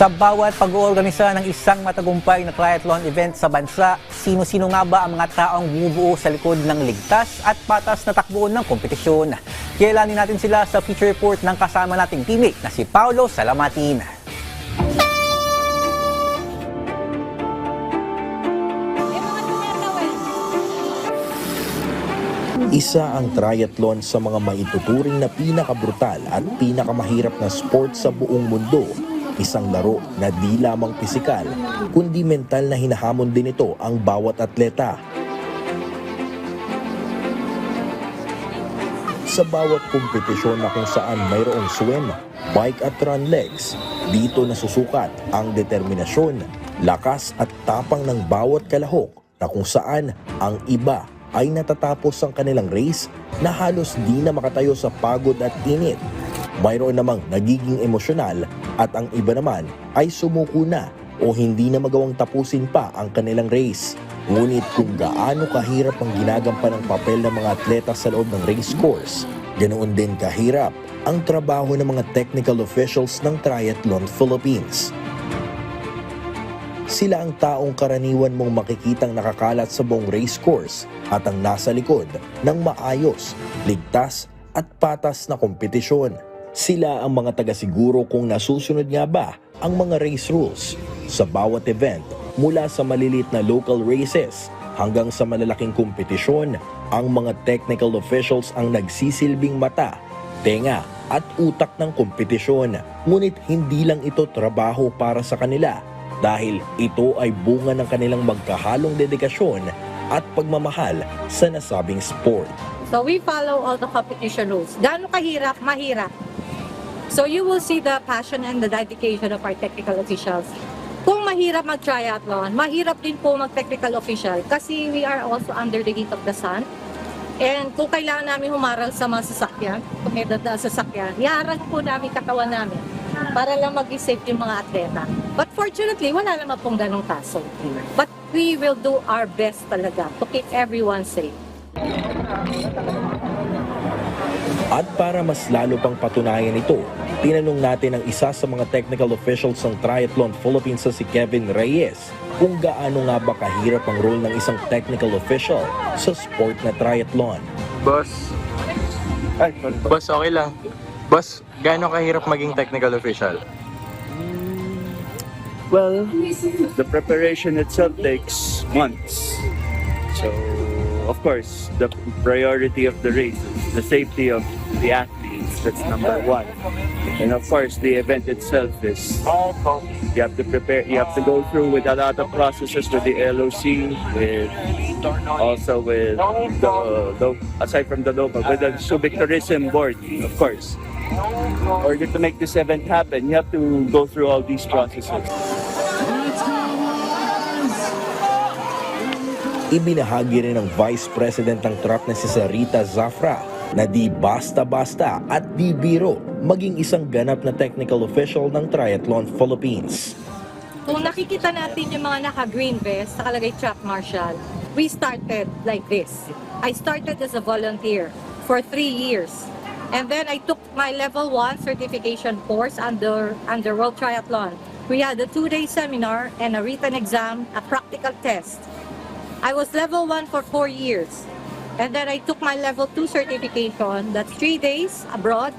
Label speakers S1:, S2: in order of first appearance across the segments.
S1: Sa bawat pag-oorganisa ng isang matagumpay na triathlon event sa bansa, sino-sino nga ba ang mga taong bumubuo sa likod ng ligtas at patas na takbo ng kompetisyon? Kilalanin natin sila sa feature report ng kasama nating teammate na si Paolo Salamatin.
S2: Isa ang triathlon sa mga maituturing na pinakabrutal at pinakamahirap na sport sa buong mundo. Isang laro na di lamang pisikal, kundi mental na hinahamon din ito ang bawat atleta. Sa bawat kompetisyon na kung saan mayroong swim, bike at run legs, dito nasusukat ang determinasyon, lakas at tapang ng bawat kalahok na kung saan ang iba ay natatapos ang kanilang race na halos di na makatayo sa pagod at init. Mayroon namang nagiging emosyonal at ang iba naman ay sumuko na o hindi na magawang tapusin pa ang kanilang race. Ngunit kung gaano kahirap ang ginagampan ng papel ng mga atleta sa loob ng race course, ganoon din kahirap ang trabaho ng mga technical officials ng Triathlon Philippines. Sila ang taong karaniwan mong makikitang nakakalat sa buong race course at ang nasa likod ng maayos, ligtas at patas na kompetisyon. Sila ang mga taga-siguro kung nasusunod nga ba ang mga race rules sa bawat event, mula sa malilit na local races hanggang sa malalaking kompetisyon. Ang mga technical officials ang nagsisilbing mata, tenga at utak ng kompetisyon. Ngunit hindi lang ito trabaho para sa kanila, dahil ito ay bunga ng kanilang magkahalong dedikasyon at pagmamahal sa nasabing sport.
S3: So we follow all the competition rules. Gaano kahirap? Mahirap. So you will see the passion and the dedication of our technical officials. Kung mahirap mag-triathlon, mahirap din po mag-technical official kasi we are also under the heat of the sun. And kung kailangan namin humaral sa mga sasakyan, kung may dadaan sa sasakyan, iharang po namin katawan namin para lang mag-safe yung mga atleta. But fortunately, wala naman pong ganong kaso. But we will do our best talaga to keep everyone safe.
S2: At para mas lalo pang patunayan ito, tinanong natin ang isa sa mga technical officials ng Triathlon Philippines na si Kevin Reyes kung gaano nga ba kahirap ang role ng isang technical official sa sport na triathlon.
S4: Boss, okay lang. Boss, gaano kahirap maging technical official?
S5: Well, the preparation itself takes months. So, of course, the priority of the race is the safety of the athletes. That's number one. And of course, the event itself is you have to prepare. You have to go through with a lot of processes with the LOC, with also with the aside from the local, with the Subic Tourism Board, of course. In order to make this event happen, you have to go through all these processes.
S2: Ibinahagi rin ng Vice President ng TRAP na si Sarita Zafra na di basta-basta at di biro maging isang ganap na technical official ng Triathlon Philippines.
S3: Kung nakikita natin yung mga naka-green vest, nakalagay track marshal, we started like this. I started as a volunteer for 3 years. And then I took my level 1 certification course under World Triathlon. We had a 2-day seminar and a written exam, a practical test. I was level 1 for 4 years. And then I took my level 2 certification, that's 3 days abroad.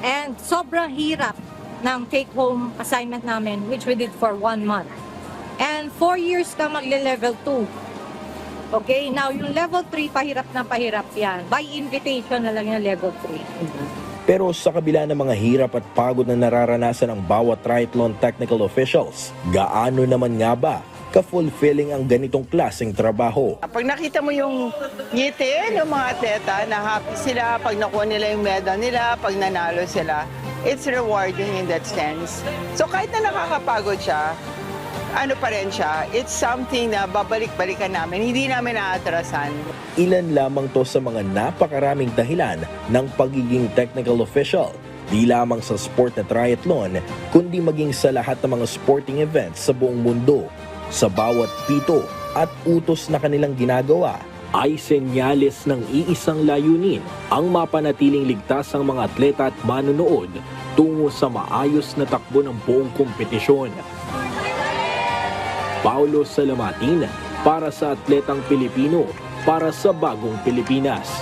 S3: And sobrang hirap ng take-home assignment namin, which we did for 1 month. And 4 years ka magle-level 2. Okay, now yung level 3, pahirap na pahirap yan. By invitation na lang yung level 3.
S2: Pero sa kabila ng mga hirap at pagod na nararanasan ng bawat triathlon technical officials, gaano naman nga ba ka-fulfilling ang ganitong klaseng trabaho?
S6: Pag nakita mo yung ngiti ng mga atleta na happy sila, pag nakuha nila yung medal nila, pag nanalo sila, it's rewarding in that sense. So kahit na nakakapagod siya, ano pa rin siya, it's something na babalik-balikan namin, hindi namin naatrasan.
S2: Ilan lamang to sa mga napakaraming dahilan ng pagiging technical official, di lamang sa sport na triathlon, kundi maging sa lahat ng mga sporting events sa buong mundo. Sa bawat pito at utos na kanilang ginagawa ay senyales ng iisang layunin, ang mapanatiling ligtas ang mga atleta at manonood tungo sa maayos na takbo ng buong kompetisyon. Paulo Salamatin para sa Atletang Pilipino, para sa Bagong Pilipinas.